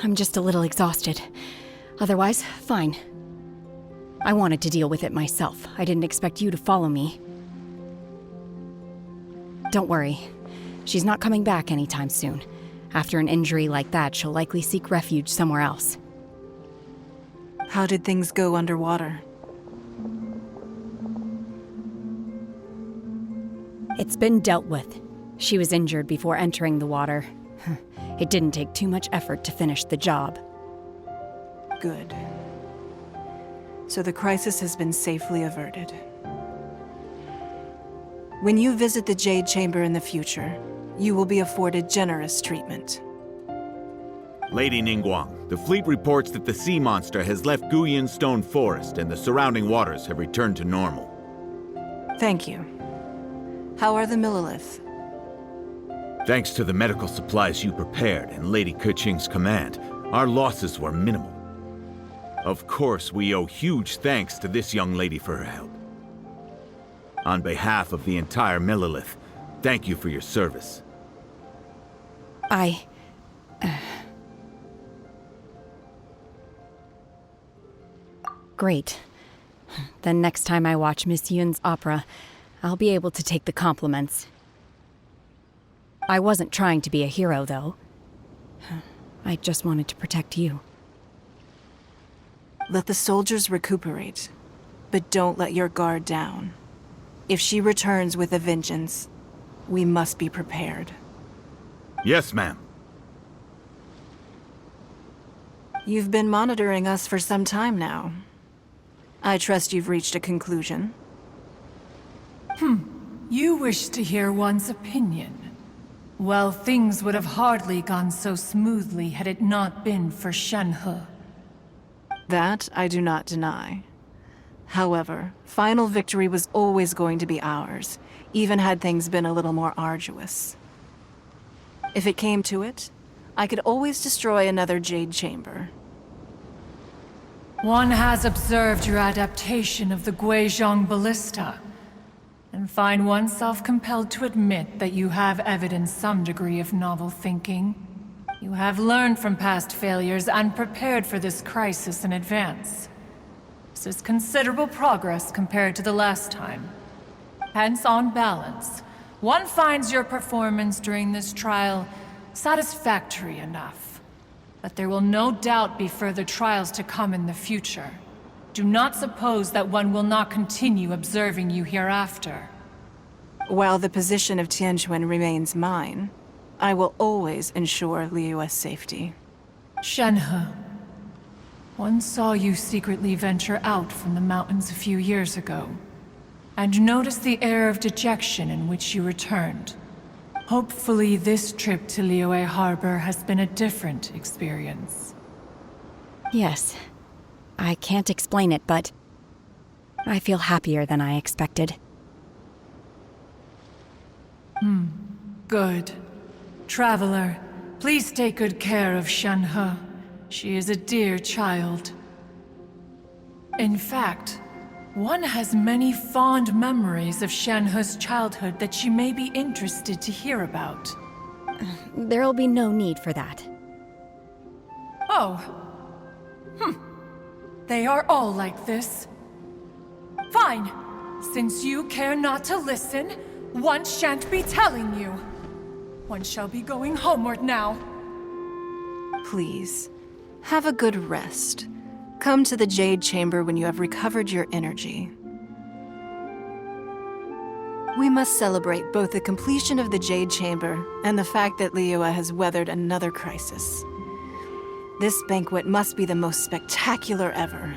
I'm just a little exhausted. Otherwise, fine. I wanted to deal with it myself. I didn't expect you to follow me. Don't worry. She's not coming back anytime soon. After an injury like that, she'll likely seek refuge somewhere else. How did things go underwater? It's been dealt with. She was injured before entering the water. It didn't take too much effort to finish the job. Good. So the crisis has been safely averted. When you visit the Jade Chamber in the future, you will be afforded generous treatment. Lady Ningguang, the fleet reports that the sea monster has left Guyan Stone Forest and the surrounding waters have returned to normal. Thank you. How are the Millilith? Thanks to the medical supplies you prepared and Lady Keqing's command, our losses were minimal. Of course, we owe huge thanks to this young lady for her help. On behalf of the entire Millilith, thank you for your service. Great. Then next time I watch Miss Yun's opera, I'll be able to take the compliments. I wasn't trying to be a hero, though. I just wanted to protect you. Let the soldiers recuperate, but don't let your guard down. If she returns with a vengeance, we must be prepared. Yes, ma'am. You've been monitoring us for some time now. I trust you've reached a conclusion. You wish to hear one's opinion. Well, things would have hardly gone so smoothly had it not been for Shenhe. That I do not deny. However, final victory was always going to be ours, even had things been a little more arduous. If it came to it, I could always destroy another Jade Chamber. One has observed your adaptation of the Guizhong Ballista, and find oneself compelled to admit that you have evidenced some degree of novel thinking. You have learned from past failures and prepared for this crisis in advance. This is considerable progress compared to the last time. Hence, on balance, one finds your performance during this trial satisfactory enough. But there will no doubt be further trials to come in the future. Do not suppose that one will not continue observing you hereafter. While the position of Tianquan remains mine, I will always ensure Liyue's safety. Shenhe, one saw you secretly venture out from the mountains a few years ago, and noticed the air of dejection in which you returned. Hopefully this trip to Liyue Harbor has been a different experience. Yes. I can't explain it, but I feel happier than I expected. Good. Traveler, please take good care of Shenhe. She is a dear child. In fact, one has many fond memories of Shenhe's childhood that she may be interested to hear about. There'll be no need for that. Oh. They are all like this. Fine. Since you care not to listen, one shan't be telling you. One shall be going homeward now. Please, have a good rest. Come to the Jade Chamber when you have recovered your energy. We must celebrate both the completion of the Jade Chamber and the fact that Liyue has weathered another crisis. This banquet must be the most spectacular ever.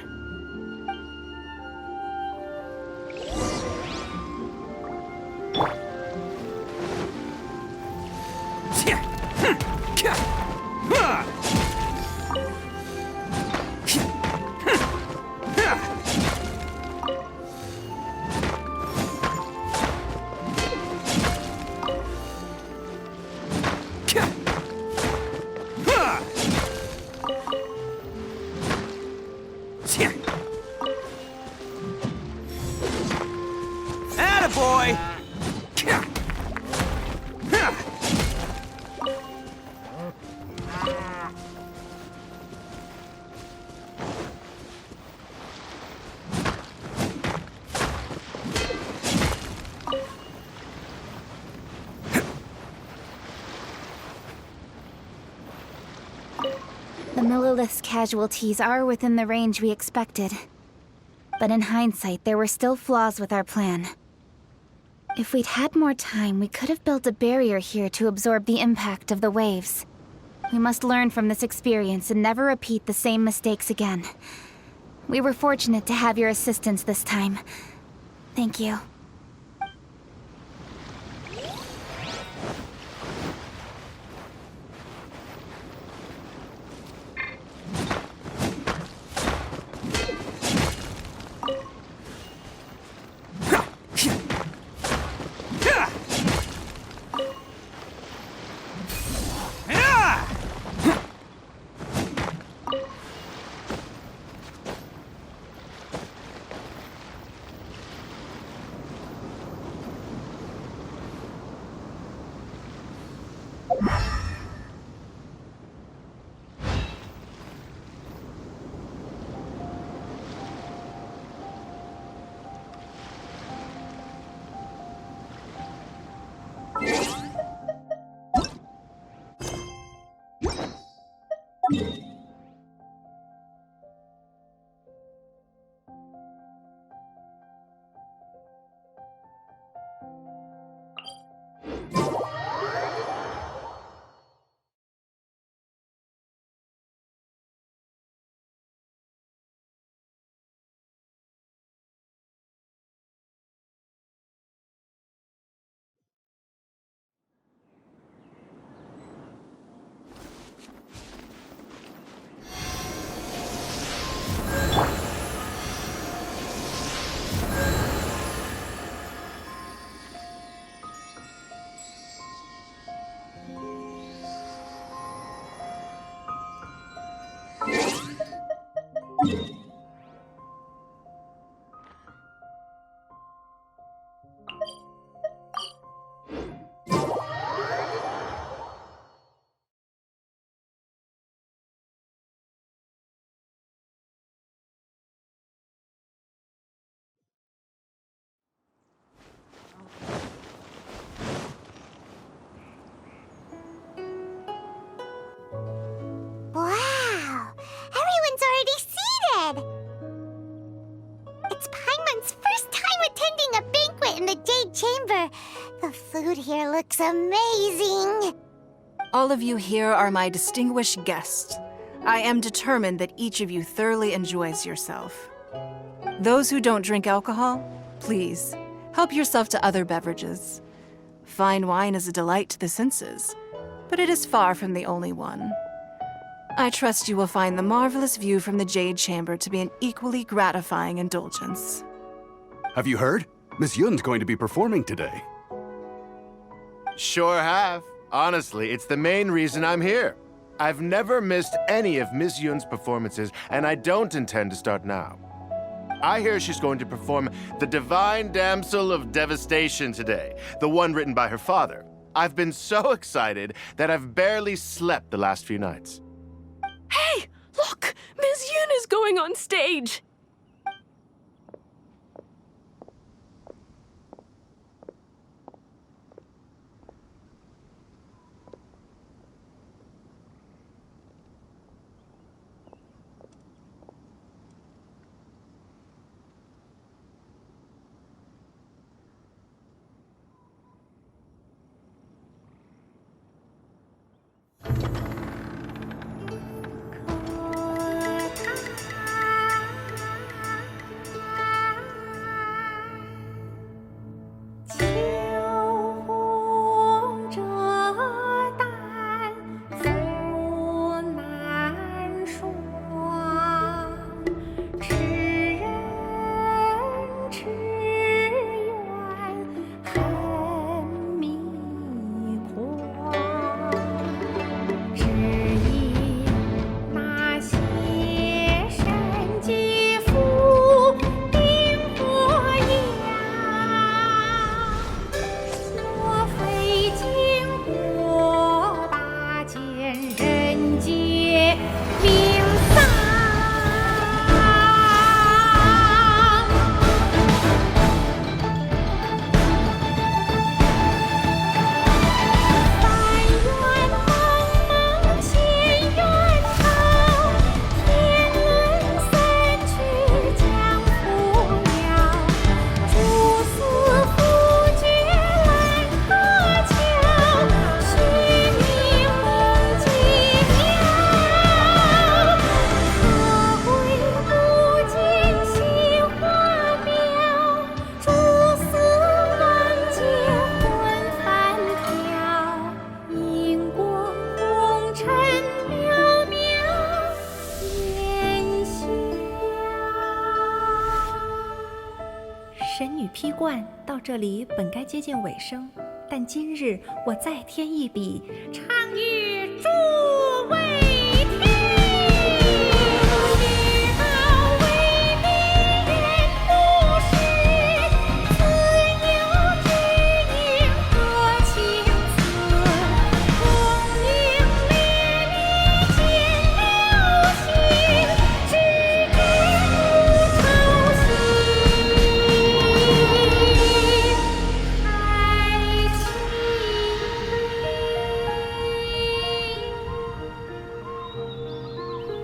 Millilith's casualties are within the range we expected. But in hindsight, there were still flaws with our plan. If we'd had more time, we could have built a barrier here to absorb the impact of the waves. We must learn from this experience and never repeat the same mistakes again. We were fortunate to have your assistance this time. Thank you. Wow! Everyone's already seated! It's Paimon's first time attending a banquet in the Jade Chamber. The food here looks amazing. All of you here are my distinguished guests. I am determined that each of you thoroughly enjoys yourself. Those who don't drink alcohol, please, help yourself to other beverages. Fine wine is a delight to the senses, but it is far from the only one. I trust you will find the marvelous view from the Jade Chamber to be an equally gratifying indulgence. Have you heard? Miss Yun's going to be performing today. Sure have. Honestly, it's the main reason I'm here. I've never missed any of Miss Yun's performances, and I don't intend to start now. I hear she's going to perform The Divine Damsel of Devastation today, the one written by her father. I've been so excited that I've barely slept the last few nights. Hey, look! Miss Yun is going on stage! 段到这里本该接近尾声，但今日我再添一笔，唱与诸位听。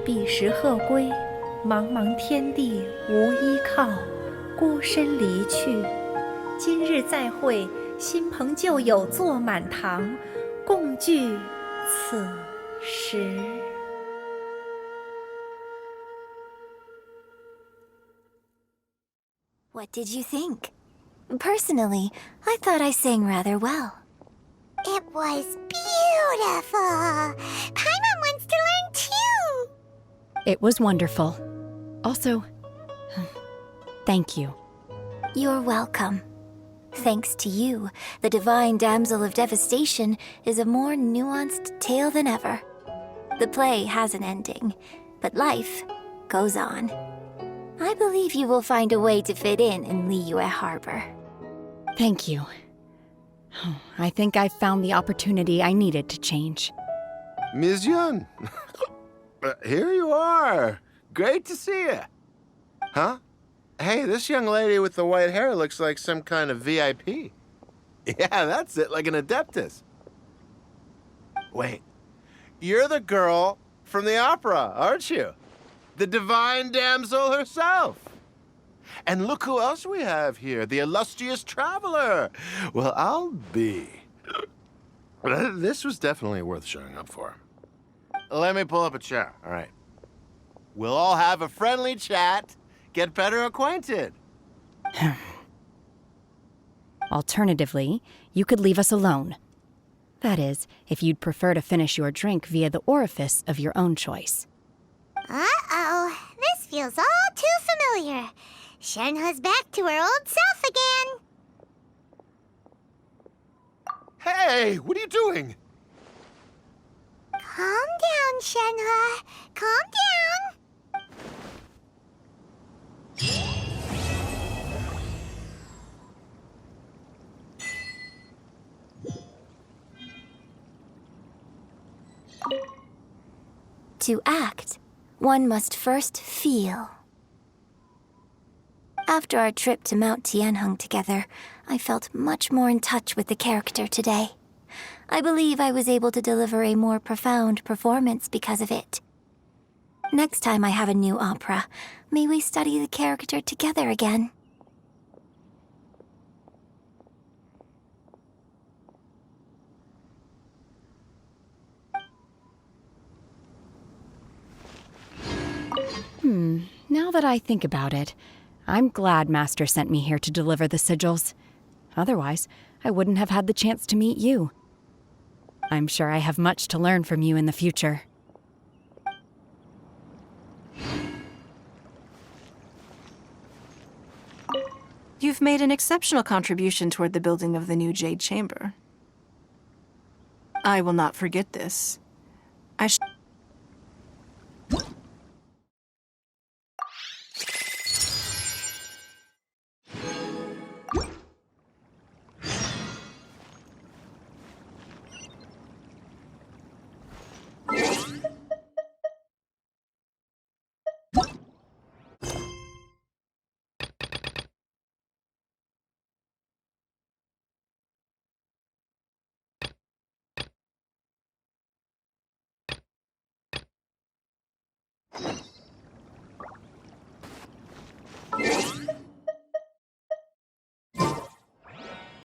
彼时鹤归，茫茫天地无依靠，孤身离去。今日再会，新朋旧友坐满堂，共聚此时。What did you think? Personally, I thought I sang rather well. It was beautiful. Paimon wants to learn too. It was wonderful. Also, thank you. You're welcome. Thanks to you, the Divine Damsel of Devastation is a more nuanced tale than ever. The play has an ending, but life goes on. I believe you will find a way to fit in Liyue Harbor. Thank you. I think I've found the opportunity I needed to change. Ms. Yun, here you are. Great to see you. Huh? Hey, this young lady with the white hair looks like some kind of VIP. Yeah, that's it, like an Adeptus. Wait, you're the girl from the opera, aren't you? The Divine Damsel herself. And look who else we have here, the illustrious traveler. Well, I'll be. This was definitely worth showing up for. Let me pull up a chair, all right. We'll all have a friendly chat, get better acquainted. Alternatively, you could leave us alone. That is, if you'd prefer to finish your drink via the orifice of your own choice. Uh-oh, this feels all too familiar. Shenhe's back to her old self again. Hey, what are you doing? Calm down, Shenhe. Calm down. To act, one must first feel. After our trip to Mount Tianheng together, I felt much more in touch with the character today. I believe I was able to deliver a more profound performance because of it. Next time I have a new opera, may we study the character together again. Now that I think about it, I'm glad Master sent me here to deliver the sigils. Otherwise, I wouldn't have had the chance to meet you. I'm sure I have much to learn from you in the future. You've made an exceptional contribution toward the building of the new Jade Chamber. I will not forget this.